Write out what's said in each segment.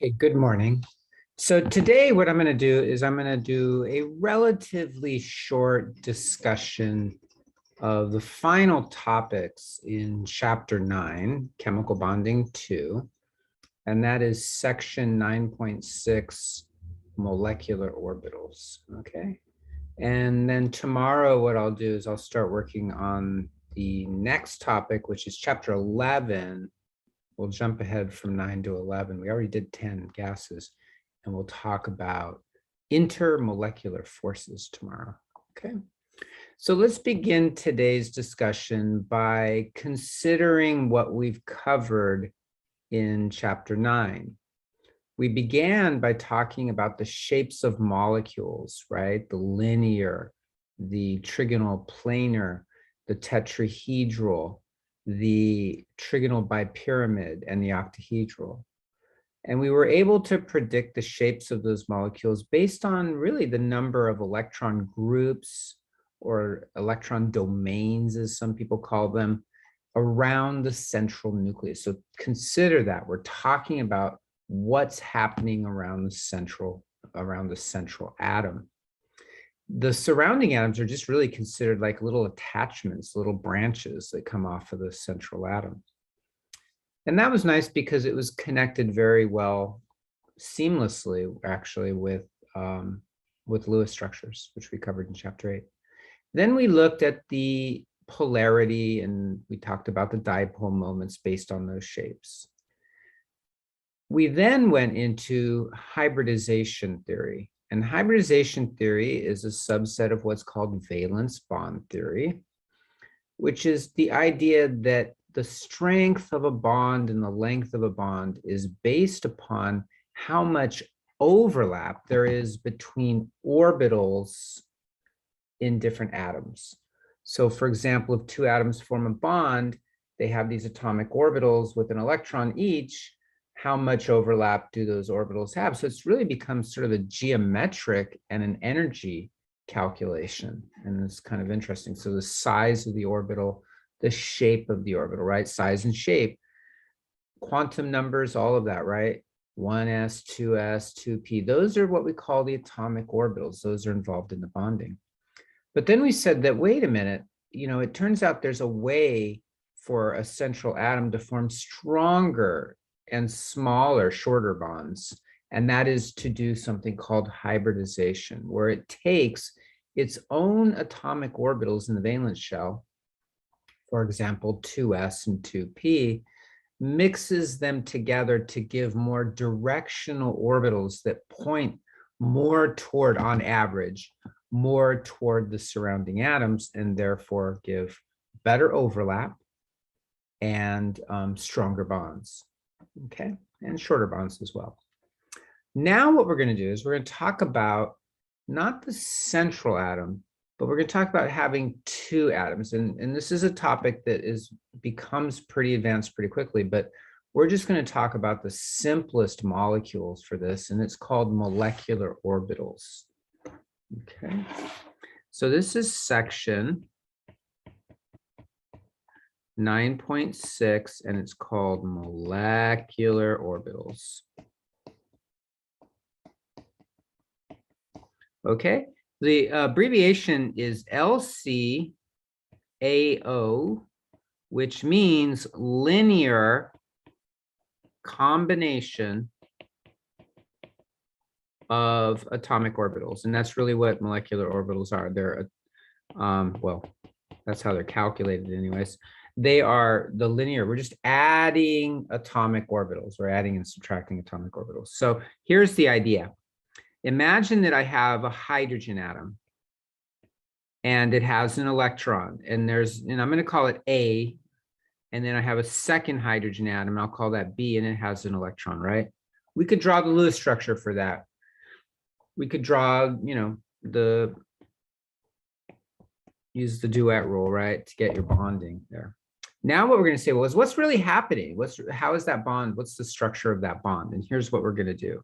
Okay, good morning. So today what I'm going to do is I'm going to do a relatively short discussion of the final topics in chapter 9, chemical bonding 2, and that is section 9.6, molecular orbitals. Okay. And then tomorrow what I'll do is I'll start working on the next topic, which is chapter 11. We'll jump ahead from 9 to 11. We already did 10 gases, and we'll talk about intermolecular forces tomorrow. Okay. So let's begin today's discussion by considering what we've covered in chapter 9. We began by talking about the shapes of molecules, right? The linear, the trigonal planar, the tetrahedral, the trigonal bipyramid, and the octahedral. And we were able to predict the shapes of those molecules based on really the number of electron groups or electron domains, as some people call them, around the central nucleus. So consider that we're talking about what's happening around the central atom. The surrounding atoms are just really considered like little attachments, little branches that come off of the central atom. And that was nice because it was connected very well, seamlessly, actually, with Lewis structures, which we covered in chapter 8. Then we looked at the polarity and we talked about the dipole moments based on those shapes. We then went into hybridization theory. And hybridization theory is a subset of what's called valence bond theory, which is the idea that the strength of a bond and the length of a bond is based upon how much overlap there is between orbitals in different atoms. So for example, if two atoms form a bond, they have these atomic orbitals with an electron each. How much overlap do those orbitals have? So it's really becomes sort of a geometric and an energy calculation. And it's kind of interesting. So the size of the orbital, the shape of the orbital, right? Size and shape, quantum numbers, all of that, right? 1s, 2s, 2p. Those are what we call the atomic orbitals. Those are involved in the bonding. But then we said that, wait a minute, it turns out there's a way for a central atom to form stronger and smaller, shorter bonds. And that is to do something called hybridization, where it takes its own atomic orbitals in the valence shell, for example, 2s and 2p, mixes them together to give more directional orbitals that point more toward, on average, more toward the surrounding atoms, and therefore give better overlap and stronger bonds. Okay, and shorter bonds as well. Now what we're going to do is we're going to talk about not the central atom, but we're going to talk about having two atoms. And this is a topic that becomes pretty advanced pretty quickly, but we're just going to talk about the simplest molecules for this, and it's called molecular orbitals. Okay, so this is section 9.6, and it's called molecular orbitals. Okay, the abbreviation is LCAO, which means linear combination of atomic orbitals. And that's really what molecular orbitals are. They're, well, that's how they're calculated anyways. They are the linear. We're just adding atomic orbitals. We're adding and subtracting atomic orbitals. So here's the idea. Imagine that I have a hydrogen atom and it has an electron, and I'm going to call it A, and then I have a second hydrogen atom, I'll call that B, and it has an electron, right? We could draw the Lewis structure for that. We could draw, use the duet rule, right, to get your bonding there. Now what we're going to say is what's really happening? How is that bond? What's the structure of that bond? And here's what we're going to do.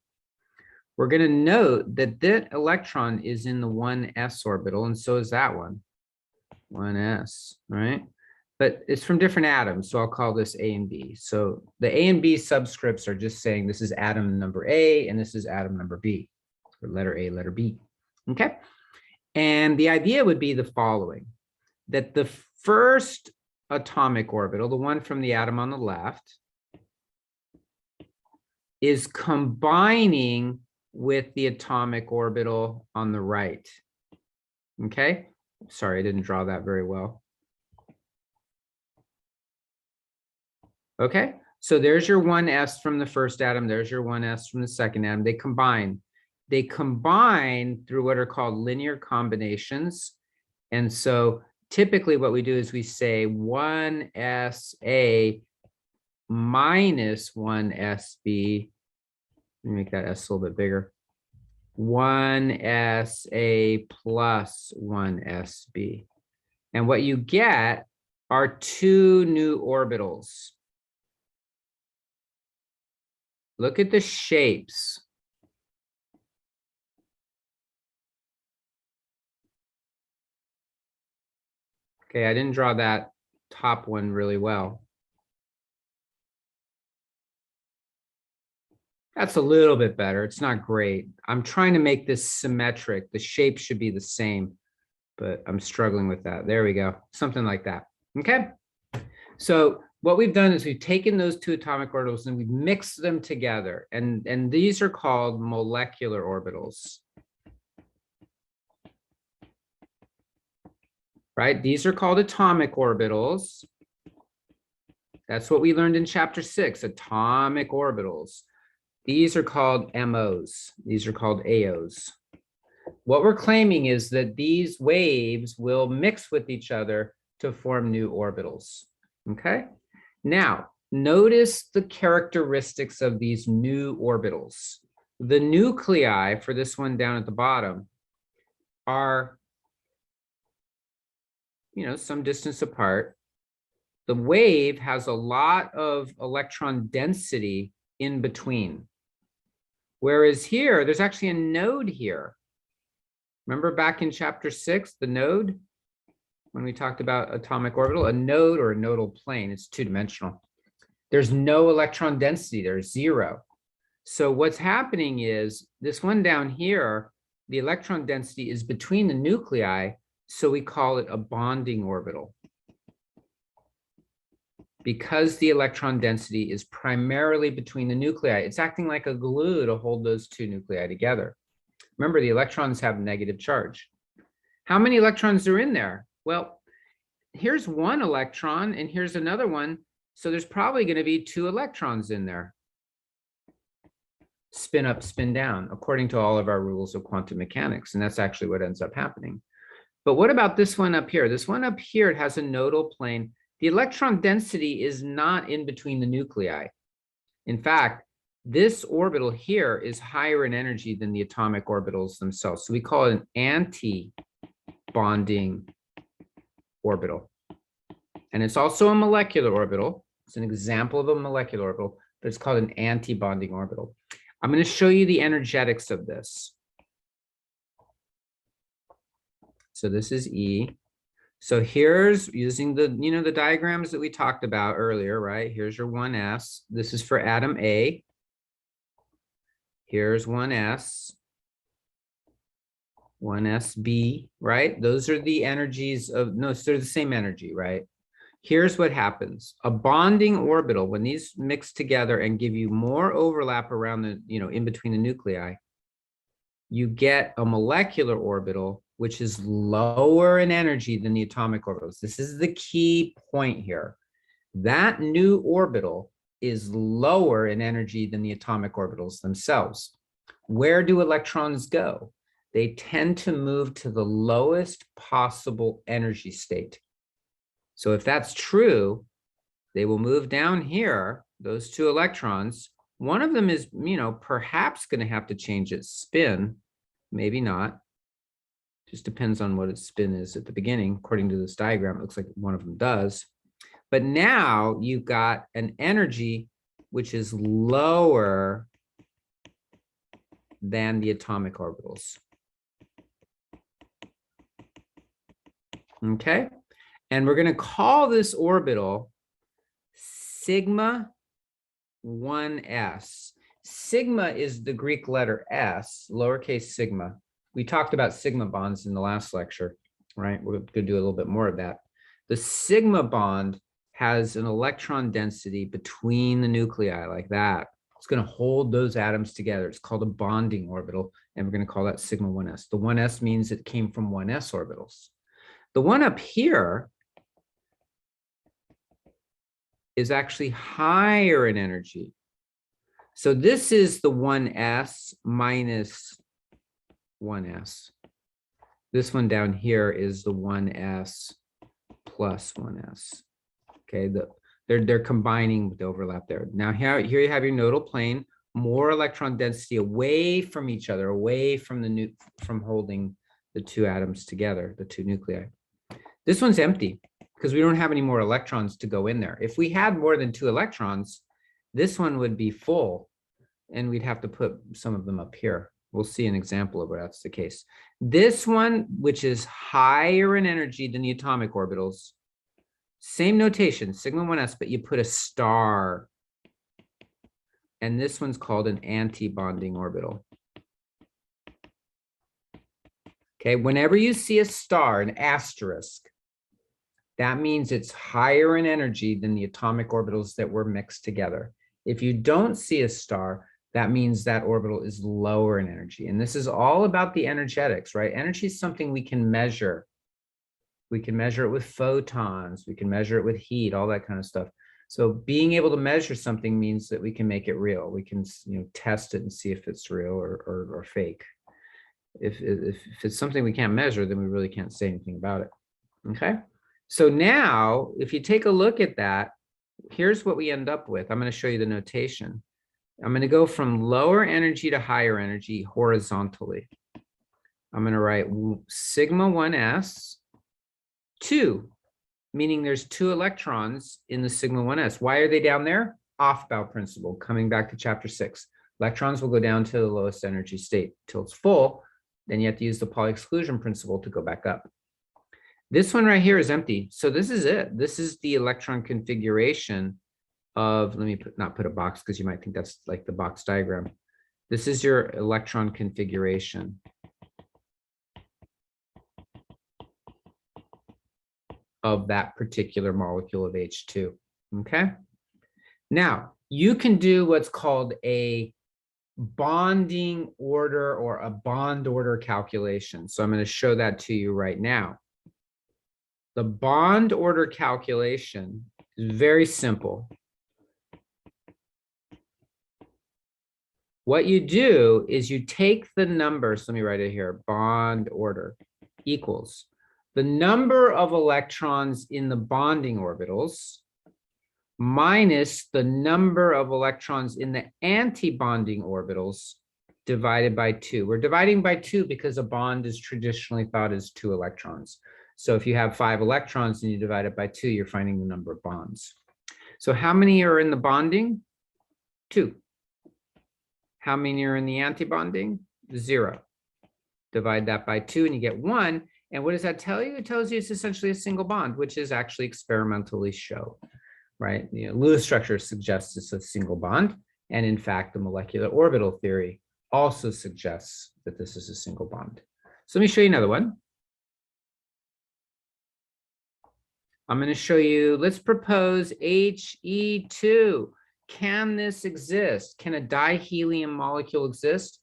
We're going to note that that electron is in the 1s orbital, and so is that one, 1s, right? but it's from different atoms. So I'll call this A and B. So the A and B subscripts are just saying this is atom number A and this is atom number B, or letter A, letter B. Okay. And the idea would be the following, that the first atomic orbital, the one from the atom on the left, is combining with the atomic orbital on the right. Okay. Sorry, I didn't draw that very well. Okay, so there's your 1s from the first atom. There's your 1s from the second atom. They combine. They combine through what are called linear combinations. And so typically what we do is we say 1sa minus 1sb. Let me make that s a little bit bigger. 1sa plus 1sb. And what you get are two new orbitals. Look at the shapes. Okay, I didn't draw that top one really well. That's a little bit better. It's not great. I'm trying to make this symmetric. The shape should be the same, but I'm struggling with that. There we go. Something like that. Okay. So what we've done is we've taken those two atomic orbitals and we've mixed them together. And these are called molecular orbitals. Right? These are called atomic orbitals. That's what we learned in chapter 6, atomic orbitals. These are called MOs. These are called AOs. What we're claiming is that these waves will mix with each other to form new orbitals. Okay? Now, notice the characteristics of these new orbitals. The nuclei for this one down at the bottom are, some distance apart. The wave has a lot of electron density in between. Whereas here, there's actually a node here. Remember back in chapter 6, the node? When we talked about atomic orbital, a node or a nodal plane, it's two-dimensional. There's no electron density, there's zero. So what's happening is this one down here, the electron density is between the nuclei, so we call it a bonding orbital. Because the electron density is primarily between the nuclei, it's acting like a glue to hold those two nuclei together. Remember, the electrons have negative charge. How many electrons are in there? Well, here's one electron and here's another one. So there's probably going to be two electrons in there. Spin up, spin down, according to all of our rules of quantum mechanics. And that's actually what ends up happening. But what about this one up here? This one up here, it has a nodal plane. The electron density is not in between the nuclei. In fact, this orbital here is higher in energy than the atomic orbitals themselves. So we call it an anti-bonding orbital. And it's also a molecular orbital. It's an example of a molecular orbital, but it's called an anti-bonding orbital. I'm going to show you the energetics of this. So this is E. So here's using the, the diagrams that we talked about earlier, right? Here's your 1s. This is for atom A. Here's 1s. 1sb, right? Those are the energies of, no, so they're the same energy, right? Here's what happens. A bonding orbital, when these mix together and give you more overlap around the, in between the nuclei, you get a molecular orbital, which is lower in energy than the atomic orbitals. This is the key point here. That new orbital is lower in energy than the atomic orbitals themselves. Where do electrons go? They tend to move to the lowest possible energy state. So if that's true, they will move down here, those two electrons. One of them is, perhaps going to have to change its spin, maybe not. Just depends on what its spin is at the beginning. According to this diagram, it looks like one of them does. But now you've got an energy which is lower than the atomic orbitals. Okay. And we're going to call this orbital sigma 1s. Sigma is the Greek letter S, lowercase sigma. We talked about sigma bonds in the last lecture, right? We're going to do a little bit more of that. The sigma bond has an electron density between the nuclei like that. It's going to hold those atoms together. It's called a bonding orbital, and we're going to call that sigma 1s. The 1s means it came from 1s orbitals. The one up here is actually higher in energy. So this is the 1s minus 1s. This one down here is the 1s plus 1s. Okay, they're combining with the overlap there. Now here you have your nodal plane, more electron density away from each other, away from from holding the two atoms together, the two nuclei. This one's empty because we don't have any more electrons to go in there. If we had more than 2 electrons, this one would be full, and we'd have to put some of them up here. We'll see an example of where that's the case. This one, which is higher in energy than the atomic orbitals, same notation, sigma 1s, but you put a star. And this one's called an anti-bonding orbital. Okay, whenever you see a star, an asterisk, that means it's higher in energy than the atomic orbitals that were mixed together. If you don't see a star, that means that orbital is lower in energy. And this is all about the energetics, right? Energy is something we can measure. We can measure it with photons. We can measure it with heat, all that kind of stuff. So being able to measure something means that we can make it real. We can, test it and see if it's real or fake. If it's something we can't measure, then we really can't say anything about it. Okay. So now, if you take a look at that, here's what we end up with. I'm going to show you the notation. I'm going to go from lower energy to higher energy horizontally. I'm going to write sigma 1s 2, meaning there's 2 electrons in the sigma 1s. Why are they down there? Off-bow principle, coming back to chapter 6. Electrons will go down to the lowest energy state till it's full. Then you have to use the Pauli exclusion principle to go back up. This one right here is empty. So this is it. This is the electron configuration of, let me not put a box because you might think that's like the box diagram. This is your electron configuration. Of that particular molecule of H2, okay? Now, you can do what's called a bonding order or a bond order calculation. So I'm going to show that to you right now. The bond order calculation is very simple. What you do is you take the numbers, let me write it here, bond order equals the number of electrons in the bonding orbitals minus the number of electrons in the anti-bonding orbitals divided by 2. We're dividing by 2 because a bond is traditionally thought as 2 electrons. So if you have 5 electrons and you divide it by 2, you're finding the number of bonds. So how many are in the bonding? 2. How many are in the anti-bonding? 0. Divide that by 2 and you get 1. And what does that tell you? It tells you it's essentially a single bond, which is actually experimentally shown, right? Lewis structure suggests it's a single bond. And in fact, the molecular orbital theory also suggests that this is a single bond. So let me show you another one. I'm going to show you, let's propose He2. Can this exist? Can a dihelium molecule exist?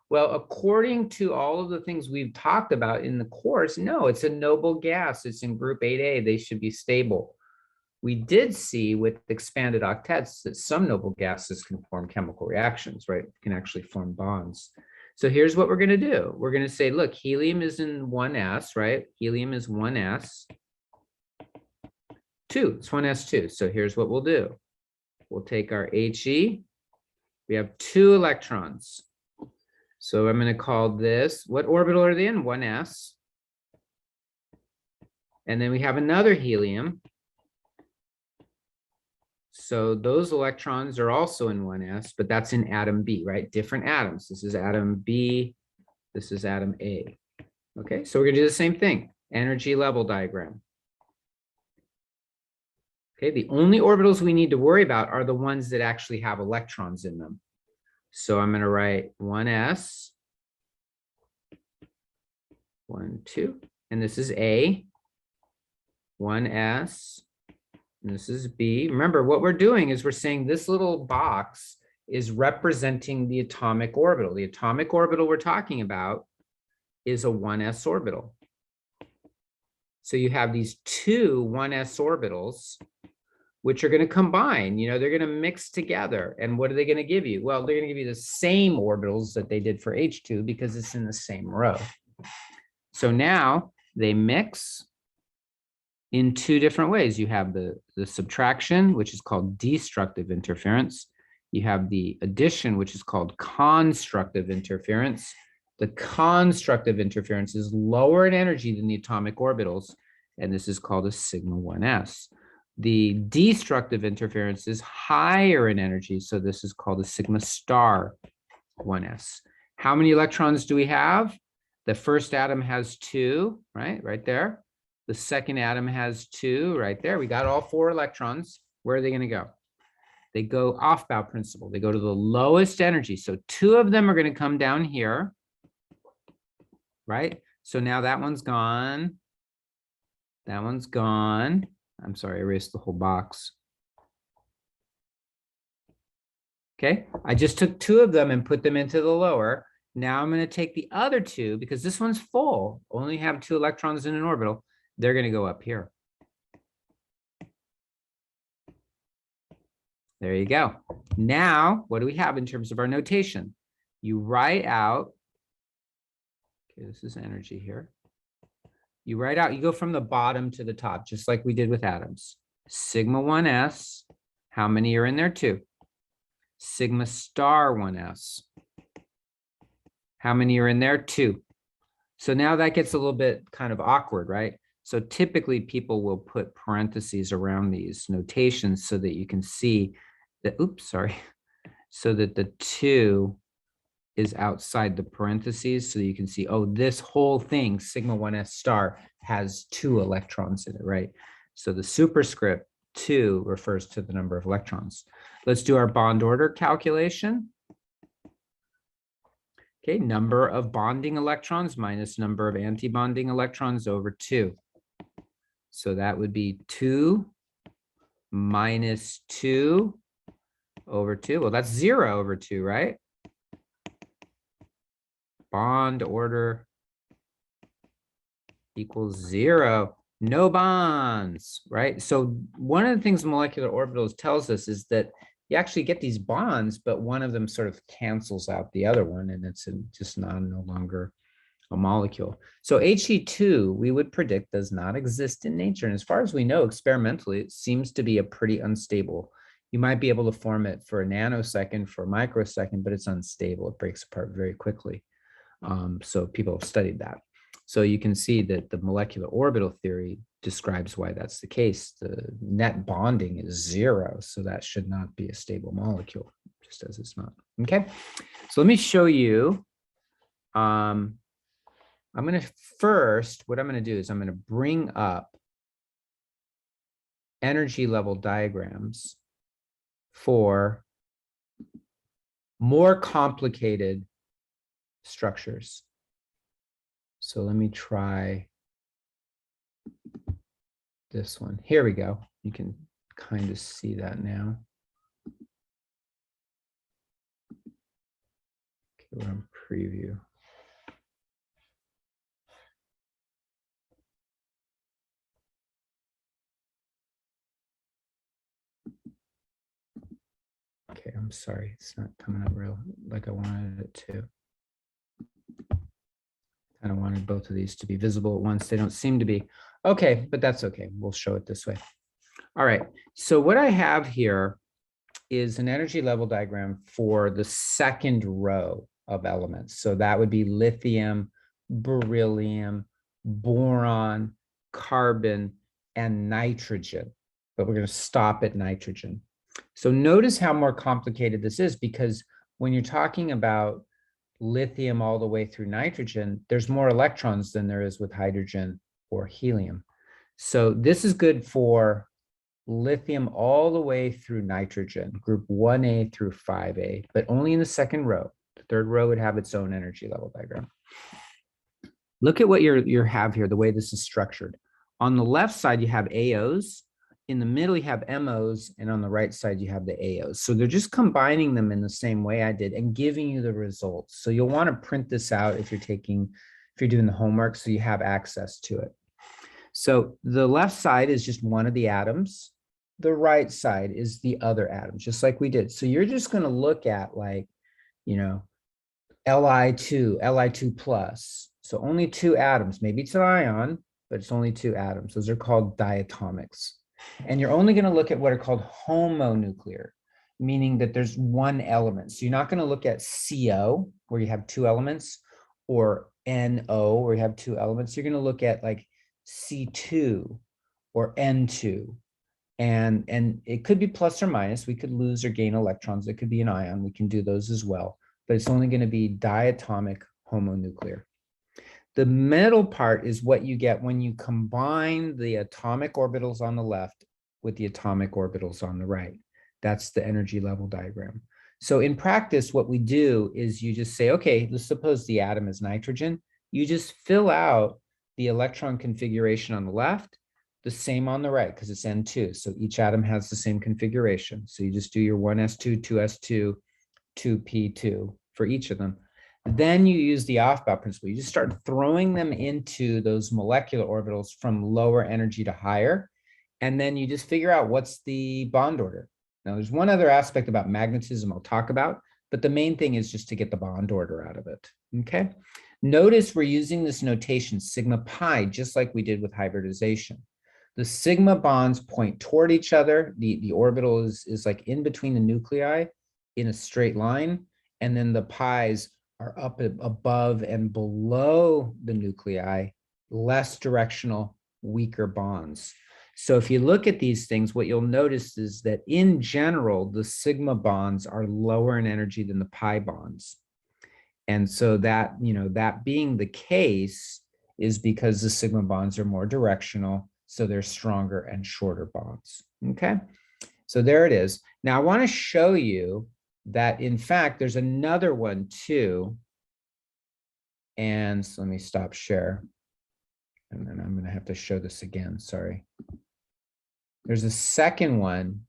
Well, according to all of the things we've talked about in the course, no, it's a noble gas. It's in group 8A. They should be stable. We did see with expanded octets that some noble gases can form chemical reactions, right? Can actually form bonds. So here's what we're going to do. We're going to say, look, helium is in 1s, right? Helium is 1s. 2, it's 1s2. So here's what we'll do. We'll take our He. We have 2 electrons. So I'm going to call this, what orbital are they in? 1s. And then we have another helium. So those electrons are also in 1s, but that's in atom B, right? Different atoms. This is atom B. This is atom A. Okay, so we're going to do the same thing. Energy level diagram. Okay, the only orbitals we need to worry about are the ones that actually have electrons in them. So I'm going to write 1s, 1, 2, and this is A, 1s, and this is B. Remember, what we're doing is we're saying this little box is representing the atomic orbital. The atomic orbital we're talking about is a 1s orbital. So you have these two 1s orbitals, which are going to combine, they're going to mix together. And what are they going to give you? Well, they're going to give you the same orbitals that they did for H2 because it's in the same row. So now they mix in two different ways. You have the subtraction, which is called destructive interference. You have the addition, which is called constructive interference. The constructive interference is lower in energy than the atomic orbitals, and this is called a sigma 1s. The destructive interference is higher in energy, so this is called a sigma star 1s. How many electrons do we have? The first atom has 2, right there. The second atom has 2 right there. We got all 4 electrons. Where are they going to go? They go off-bow principle. They go to the lowest energy. So 2 of them are going to come down here, right? So now that one's gone. That one's gone. I'm sorry, I erased the whole box. Okay, I just took 2 of them and put them into the lower. Now I'm going to take the other 2 because this one's full, only have 2 electrons in an orbital. They're going to go up here. There you go. Now, what do we have in terms of our notation? You write out, okay, this is energy here. You write out, you go from the bottom to the top, just like we did with atoms. Sigma 1s, how many are in there? 2. Sigma star 1s. How many are in there? 2. So now that gets a little bit kind of awkward, right? So typically people will put parentheses around these notations so that you can see that, so that the 2 is outside the parentheses, so you can see, oh, this whole thing, sigma 1s star, has 2 electrons in it, right? So the superscript 2 refers to the number of electrons. Let's do our bond order calculation. Okay, number of bonding electrons minus number of anti-bonding electrons over 2. So that would be 2 minus 2 over 2. Well, that's 0 over 2, right? Bond order equals 0. No bonds, right? So one of the things molecular orbitals tells us is that you actually get these bonds, but one of them sort of cancels out the other one, and it's just no longer a molecule. So He2, we would predict, does not exist in nature. And as far as we know, experimentally, it seems to be a pretty unstable. You might be able to form it for a nanosecond, for a microsecond, but it's unstable. It breaks apart very quickly. So people have studied that. So you can see that the molecular orbital theory describes why that's the case. The net bonding is 0, so that should not be a stable molecule, just as it's not. Okay, so let me show you. I'm going to first, what I'm going to do is I'm going to bring up energy level diagrams for more complicated structures. So let me try this one. Here we go. You can kind of see that now. Okay, we're on preview. Okay, I'm sorry. It's not coming up real like I wanted it to. I don't wanted both of these to be visible at once. They don't seem to be. Okay, but that's okay. We'll show it this way. All right. So what I have here is an energy level diagram for the second row of elements. So that would be lithium, beryllium, boron, carbon, and nitrogen. But we're going to stop at nitrogen. So notice how more complicated this is, because when you're talking about lithium all the way through nitrogen, there's more electrons than there is with hydrogen or helium. So this is good for lithium all the way through nitrogen, group 1A through 5A, but only in the second row. The third row would have its own energy level diagram. Look at what you have here, the way this is structured. On the left side, you have AOs. In the middle, you have MOs. And on the right side, you have the AOs. So they're just combining them in the same way I did and giving you the results. So you'll want to print this out if you're doing the homework, so you have access to it. So the left side is just one of the atoms. The right side is the other atom, just like we did. So you're just going to look at like, Li2 plus. So only two atoms. Maybe it's an ion, but it's only two atoms. Those are called diatomics. And you're only going to look at what are called homonuclear, meaning that there's one element. So you're not going to look at CO, where you have two elements, or NO, where you have two elements. You're going to look at like C2 or N2. And it could be plus or minus. We could lose or gain electrons. It could be an ion. We can do those as well. But it's only going to be diatomic homonuclear. The middle part is what you get when you combine the atomic orbitals on the left with the atomic orbitals on the right. That's the energy level diagram. So in practice, what we do is you just say, okay, let's suppose the atom is nitrogen. You just fill out the electron configuration on the left, the same on the right, because it's N2. So each atom has the same configuration. So you just do your 1s2, 2s2, 2p2 for each of them. Then you use the off-bout principle. You just start throwing them into those molecular orbitals from lower energy to higher. And then you just figure out what's the bond order. Now, there's one other aspect about magnetism I'll talk about, but the main thing is just to get the bond order out of it, okay? Notice we're using this notation, sigma pi, just like we did with hybridization. The sigma bonds point toward each other. The orbital is like in between the nuclei in a straight line, and then the pi's are up above and below the nuclei, less directional, weaker bonds. So if you look at these things, what you'll notice is that in general, the sigma bonds are lower in energy than the pi bonds. And so that, that being the case is because the sigma bonds are more directional, so they're stronger and shorter bonds, okay? So there it is. Now I want to show you that in fact, there's another one too. And so let me stop share. And then I'm going to have to show this again, sorry. There's a second one.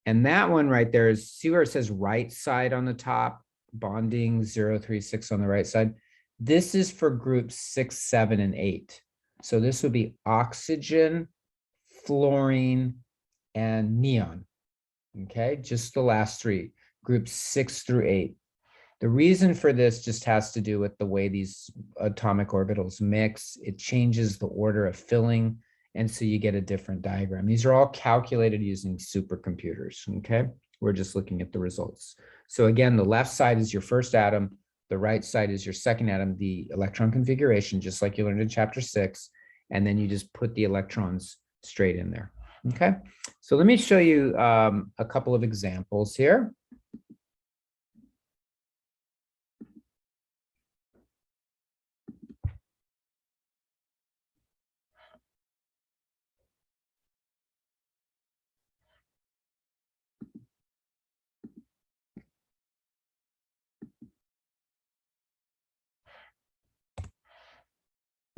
And that one right there is, see where it says right side on the top, bonding 036 on the right side. This is for groups 6, 7, and 8. So this would be oxygen, fluorine, and neon. Okay, just the last three, groups 6 through 8. The reason for this just has to do with the way these atomic orbitals mix. It changes the order of filling, and so you get a different diagram. These are all calculated using supercomputers, okay? We're just looking at the results. So again, the left side is your first atom, the right side is your second atom, the electron configuration, just like you learned in chapter 6, and then you just put the electrons straight in there, okay? So let me show you a couple of examples here.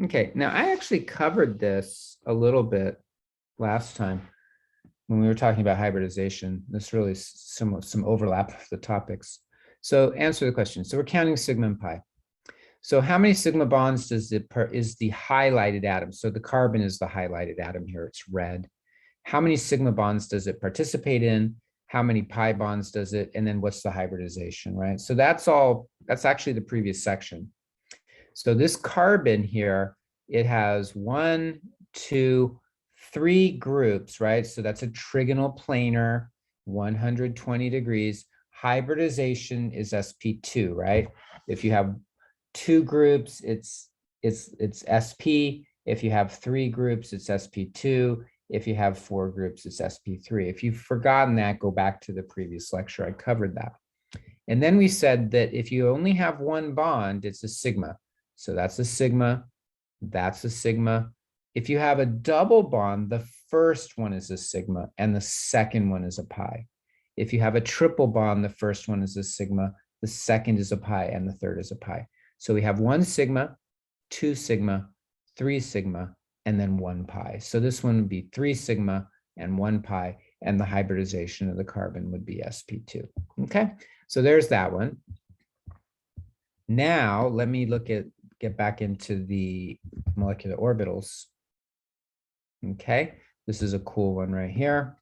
Okay, now I actually covered this a little bit last time when we were talking about hybridization. This really is some overlap of the topics. So answer the question. So we're counting sigma and pi. So how many sigma bonds is the highlighted atom? So the carbon is the highlighted atom here, it's red. How many sigma bonds does it participate in? How many pi bonds does it? And then what's the hybridization, right? So that's actually the previous section. So this carbon here, it has 1, 2, 3 groups, right? So that's a trigonal planar, 120 degrees. Hybridization is sp2, right? If you have 2 groups, it's sp. If you have 3 groups, it's sp2. If you have 4 groups, it's sp3. If you've forgotten that, go back to the previous lecture. I covered that. And then we said that if you only have one bond, it's a sigma. So that's a sigma, that's a sigma. If you have a double bond, the first one is a sigma and the second one is a pi. If you have a triple bond, the first one is a sigma, the second is a pi, and the third is a pi. So we have 1 sigma, 2 sigma, 3 sigma, and then 1 pi. So this one would be 3 sigma and 1 pi, and the hybridization of the carbon would be sp2. Okay, so there's that one. Now let me get back into the molecular orbitals. Okay, this is a cool one right here.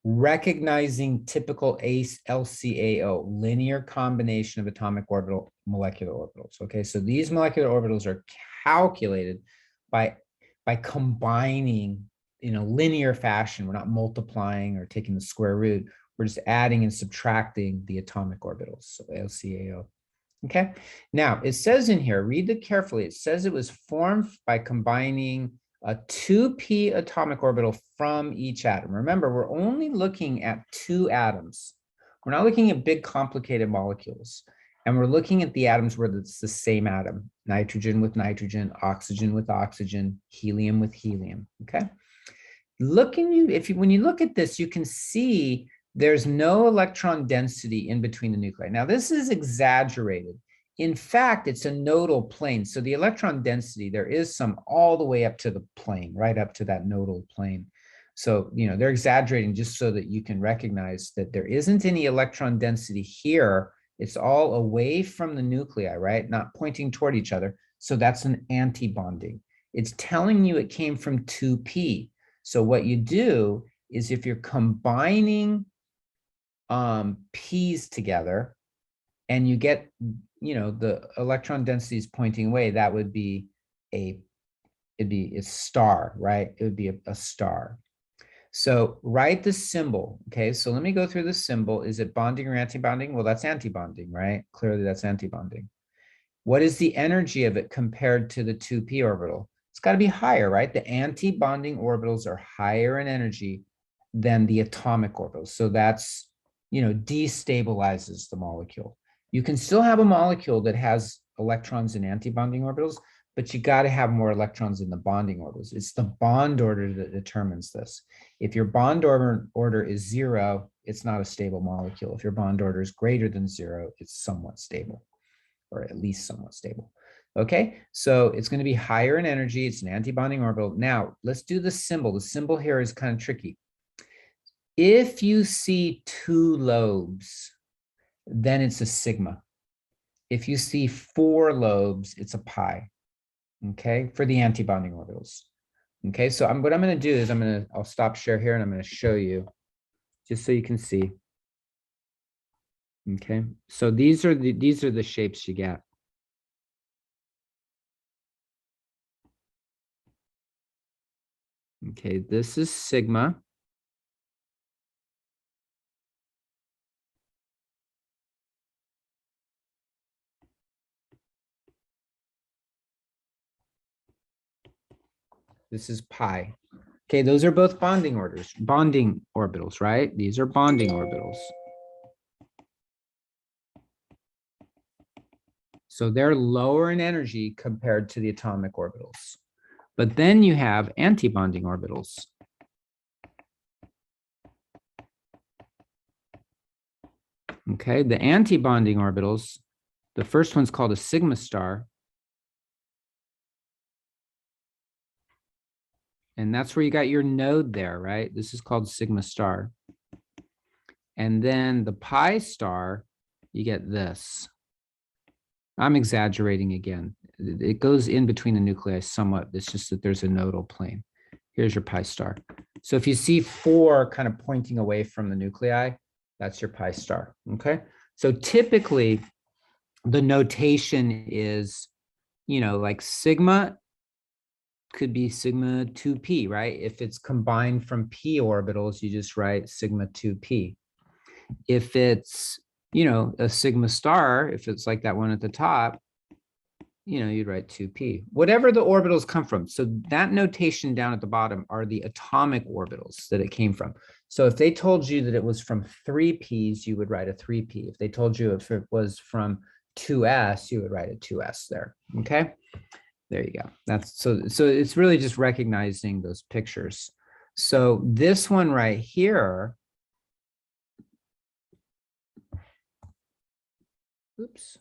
Recognizing typical LCAO, linear combination of atomic orbital molecular orbitals. Okay, so these molecular orbitals are calculated by combining in a linear fashion. We're not multiplying or taking the square root. We're just adding and subtracting the atomic orbitals, so LCAO. Okay, now it says in here, read it carefully. It says it was formed by combining a 2p atomic orbital from each atom. Remember, we're only looking at 2 atoms. We're not looking at big complicated molecules. And we're looking at the atoms where it's the same atom, nitrogen with nitrogen, oxygen with oxygen, helium with helium, okay? When you look at this, you can see there's no electron density in between the nuclei. Now, this is exaggerated. In fact, it's a nodal plane. So the electron density, there is some all the way up to the plane, right up to that nodal plane. So, they're exaggerating just so that you can recognize that there isn't any electron density here. It's all away from the nuclei, right? Not pointing toward each other. So that's an anti-bonding. It's telling you it came from 2p. So what you do is if you're combining p's together and you get the electron density is pointing away, that would be a star, right? It would be a star. So write the symbol. Okay, so let me go through the symbol. Is it bonding or anti-bonding? Well, that's anti-bonding, right? Clearly that's anti-bonding. What is the energy of it compared to the 2p orbital? It's got to be higher, right? The anti-bonding orbitals are higher in energy than the atomic orbitals. So that's, destabilizes the molecule. You can still have a molecule that has electrons in anti-bonding orbitals, but you got to have more electrons in the bonding orbitals. It's the bond order that determines this. If your bond order is 0, it's not a stable molecule. If your bond order is greater than 0, it's somewhat stable, or at least somewhat stable. Okay, so it's going to be higher in energy. It's an anti-bonding orbital. Now, let's do the symbol. The symbol here is kind of tricky. If you see 2 lobes, then it's a sigma. If you see 4 lobes, it's a pi, okay, for the anti-bonding orbitals. Okay, so what I'm going to do is I'll stop share here and I'm going to show you just so you can see. Okay, so these are the shapes you get. Okay, this is sigma. This is pi. Okay, those are both bonding orbitals, right? These are bonding orbitals. So they're lower in energy compared to the atomic orbitals. But then you have anti-bonding orbitals. Okay, the anti-bonding orbitals, the first one's called a sigma star. And that's where you got your node there, right? This is called sigma star. And then the pi star, you get this. I'm exaggerating again. It goes in between the nuclei somewhat. It's just that there's a nodal plane. Here's your pi star. So if you see 4 kind of pointing away from the nuclei, that's your pi star, okay? So typically, the notation is, like sigma could be sigma 2p, right? If it's combined from p orbitals, you just write sigma 2p. If it's, a sigma star, if it's like that one at the top, you'd write 2p. Whatever the orbitals come from. So that notation down at the bottom are the atomic orbitals that it came from. So if they told you that it was from 3p's, you would write a 3p. If they told you if it was from 2s, you would write a 2s there. Okay, there you go. That's so it's really just recognizing those pictures. So this one right here, oops,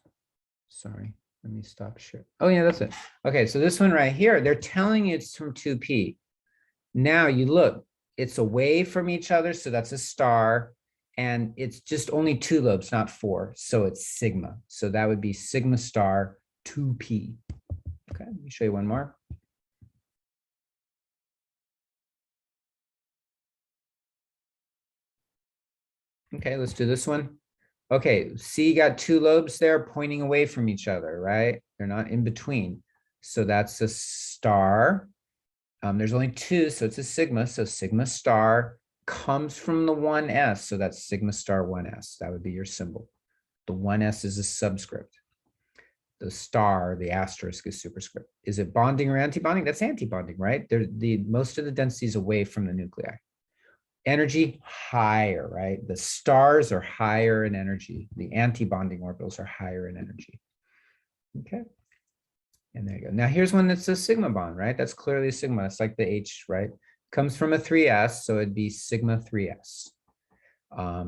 sorry, let me stop share. Oh yeah, that's it. Okay, so this one right here, they're telling you it's from 2p. Now you look, it's away from each other, so that's a star, and it's just only 2 lobes, not 4, so it's sigma. So that would be sigma star 2p. Okay, let me show you one more. Okay, let's do this one. Okay, see, you got 2 lobes there pointing away from each other, right? They're not in between. So that's a star. There's only 2, so it's a sigma. So sigma star comes from the 1s. So that's sigma star 1s. That would be your symbol. The 1s is a subscript. The star, the asterisk, is superscript. Is it bonding or antibonding? That's antibonding, right? Most of the density is away from the nuclei. Energy higher, right? The stars are higher in energy. The antibonding orbitals are higher in energy. Okay. And there you go. Now here's one that's a sigma bond, right? That's clearly a sigma. It's like the H, right? Comes from a 3s, so it'd be sigma 3s.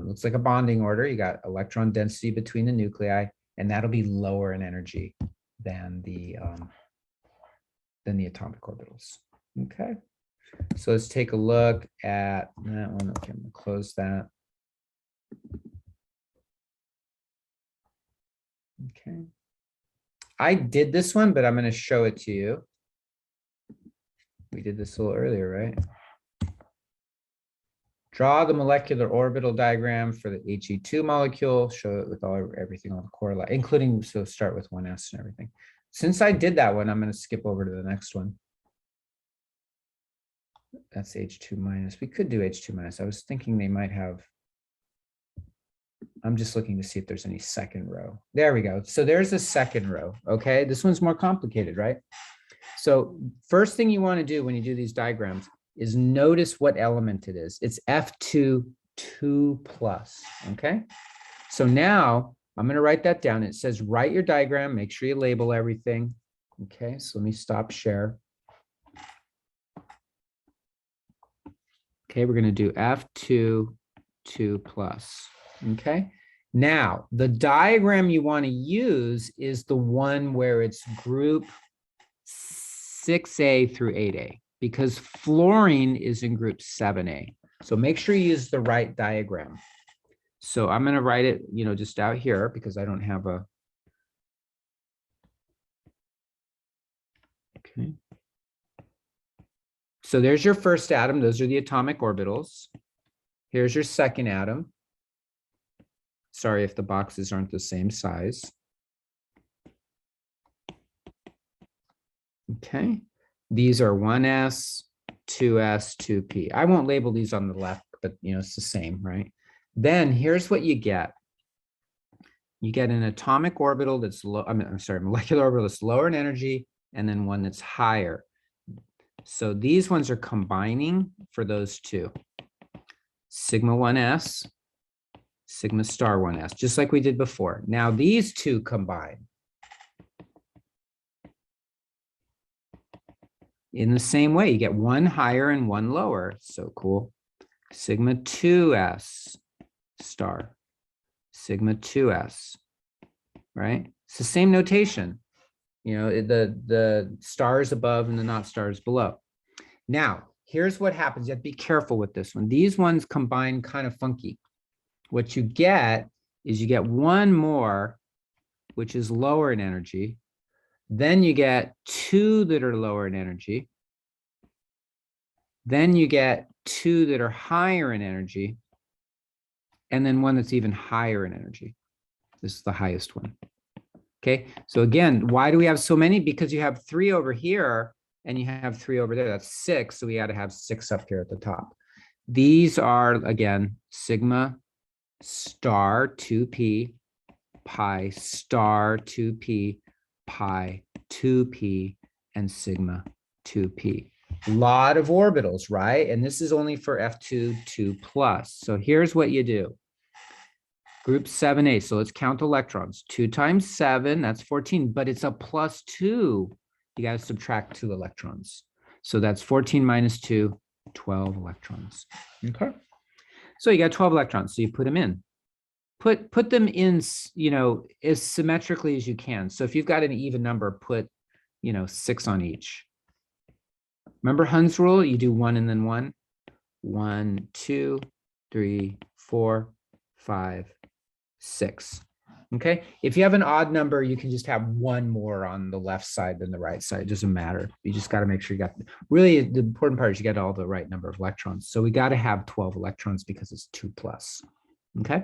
Looks like a bonding order. You got electron density between the nuclei, and that'll be lower in energy than the atomic orbitals. Okay. So let's take a look at that one. Okay, I'm gonna close that. Okay. I did this one, but I'm going to show it to you. We did this a little earlier, right? Draw the molecular orbital diagram for the He2 molecule, show it with everything on the core, including, so start with 1s and everything. Since I did that one, I'm going to skip over to the next one. That's H2 minus. We could do H2 minus. I was thinking they might have, I'm just looking to see if there's any second row. There we go. So there's a second row. Okay, this one's more complicated, right? So first thing you want to do when you do these diagrams is notice what element it is. It's F2 2 plus. Okay, so now I'm going to write that down. It says write your diagram. Make sure you label everything. Okay, so let me stop share. Okay, we're going to do F2 2 plus. Okay, now the diagram you want to use is the one where it's group 6A through 8A, because fluorine is in group 7A. So make sure you use the right diagram. So I'm going to write it, just out here because I don't have a. Okay. So there's your first atom. Those are the atomic orbitals. Here's your second atom. Sorry if the boxes aren't the same size. Okay. These are 1s, 2s, 2p. I won't label these on the left, but it's the same, right? Then here's what you get. You get an atomic orbital that's low, molecular orbital that's lower in energy, and then one that's higher. So these ones are combining for those two. Sigma 1s, sigma star 1s, just like we did before. Now these two combine in the same way. You get one higher and one lower. So cool. Sigma 2s star, sigma 2s, right? It's the same notation. The stars above and the not stars below. Now, here's what happens. You have to be careful with this one. These ones combine kind of funky. What you get is you get one more, which is lower in energy. Then you get 2 that are lower in energy. Then you get 2 that are higher in energy. And then one that's even higher in energy. This is the highest one. Okay, so again, why do we have so many? Because you have 3 over here and you have 3 over there. That's 6. So we got to have 6 up here at the top. These are, again, sigma star 2p, pi star 2p, pi 2p, and sigma 2p. A lot of orbitals, right? And this is only for F2 2 plus. So here's what you do. Group 7A. So let's count electrons. 2 times 7, that's 14, but it's a plus 2. You got to subtract 2 electrons. So that's 14 minus 2, 12 electrons. Okay. So you got 12 electrons. So you put them in. Put them in, you know, as symmetrically as you can. So if you've got an even number, put, you know, 6 on each. Remember Hund's rule? You do 1 and then 1. 1, 2, 3, 4, 5, 6. Okay. If you have an odd number, you can just have one more on the left side than the right side. It doesn't matter. You just got to make sure you got, really the important part is you get all the right number of electrons. So we got to have 12 electrons because it's 2 plus. Okay.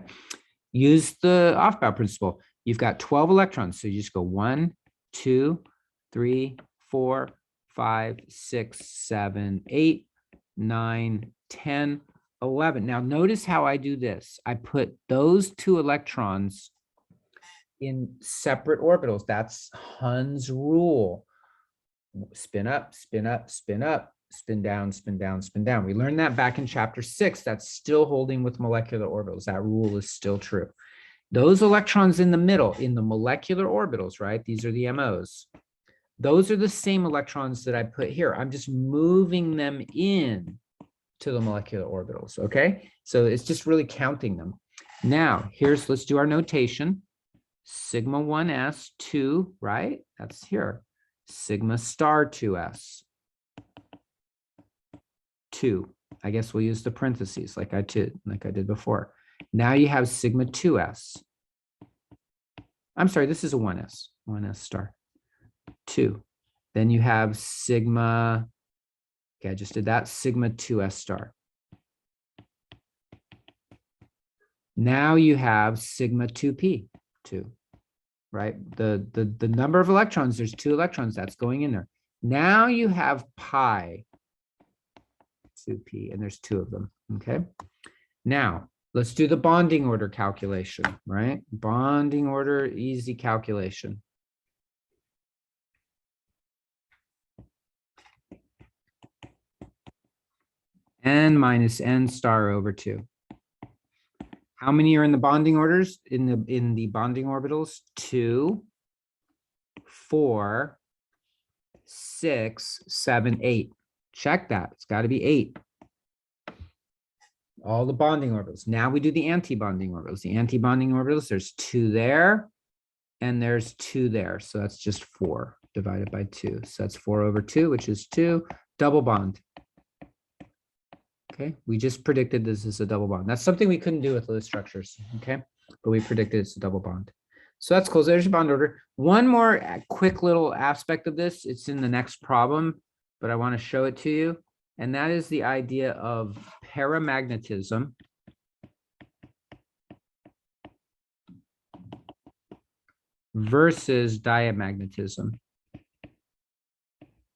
Use the off-bow principle. You've got 12 electrons. So you just go 1, 2, 3, 4, 5, 6, 7, 8, 9, 10, 11. Now notice how I do this. I put those 2 electrons in separate orbitals. That's Hund's rule. Spin up, spin up, spin up, spin down, spin down, spin down. We learned that back in chapter 6. That's still holding with molecular orbitals. That rule is still true. Those electrons in the middle, in the molecular orbitals, right? These are the MOs. Those are the same electrons that I put here. I'm just moving them in to the molecular orbitals, okay? So it's just really counting them. Now, let's do our notation. Sigma 1s 2, right? That's here. Sigma star 2s 2. I guess we'll use the parentheses like I did before. Now you have sigma 2s. I'm sorry, this is a 1s star 2. Then you have sigma, okay, I just did that, sigma 2s star. Now you have sigma 2p 2, right? The number of electrons, there's 2 electrons that's going in there. Now you have pi 2p, and there's 2 of them, okay? Now, let's do the bonding order calculation, right? Bonding order, easy calculation. N minus N star over 2. How many are in the bonding orders? In the bonding orbitals? 2, 4, 6, 7, 8. Check that. It's got to be 8. All the bonding orbitals. Now we do the anti-bonding orbitals. The anti-bonding orbitals, there's 2 there, and there's 2 there. So that's just 4 divided by 2. So that's 4 over 2, which is 2. Double bond. Okay, we just predicted this is a double bond. That's something we couldn't do with Lewis structures, okay? But we predicted it's a double bond. So that's cool. So there's your bond order. One more quick little aspect of this. It's in the next problem, but I want to show it to you. And that is the idea of paramagnetism versus diamagnetism.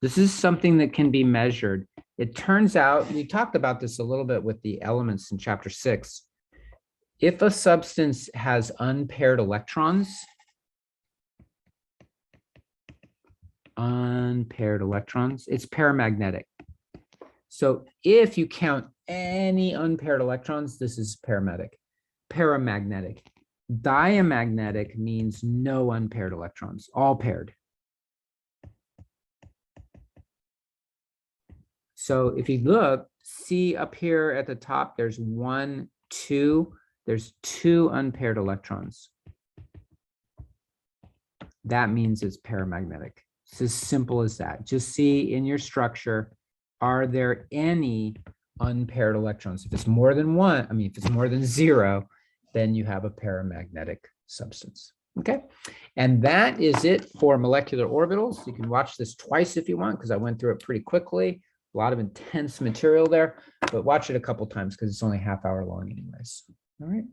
This is something that can be measured. It turns out, we talked about this a little bit with the elements in chapter 6. If a substance has unpaired electrons, it's paramagnetic. So if you count any unpaired electrons, this is paramagnetic. Diamagnetic means no unpaired electrons, all paired. So if you look, see up here at the top, there's 1, 2, there's 2 unpaired electrons. That means it's paramagnetic. It's as simple as that. Just see in your structure, are there any unpaired electrons? If it's more than 1, if it's more than 0, then you have a paramagnetic substance. Okay, and that is it for molecular orbitals. You can watch this twice if you want, because I went through it pretty quickly. A lot of intense material there, but watch it a couple times because it's only half hour long anyways. All right.